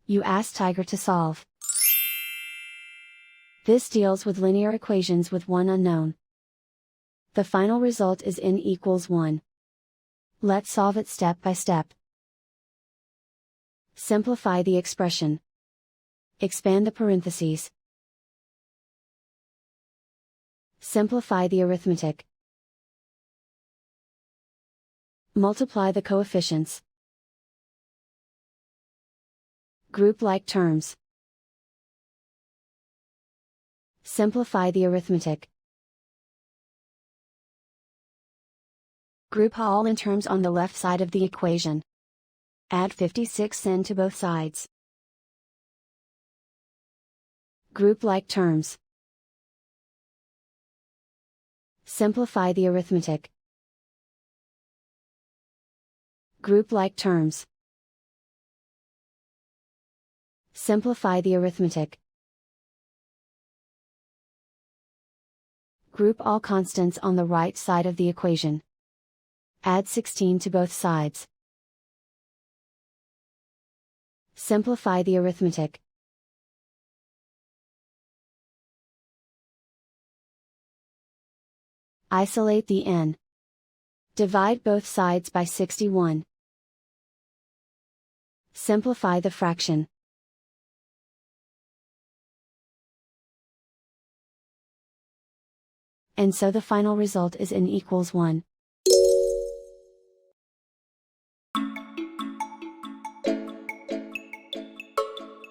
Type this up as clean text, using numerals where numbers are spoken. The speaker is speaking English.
You ask Tiger to solve. This deals with linear equations with one unknown. The final result is n equals 1. Let's solve it step by step. Simplify the expression. Expand the parentheses. Simplify the arithmetic. Multiply the coefficients. Group like terms. Simplify the arithmetic. Group all in terms on the left side of the equation. Add 56n to both sides. Group like terms. Simplify the arithmetic. Group like terms. Simplify the arithmetic. Group all constants on the right side of the equation. Add 16 to both sides. Simplify the arithmetic. Isolate the n. Divide both sides by 61. Simplify the fraction. And so the final result is n equals 1.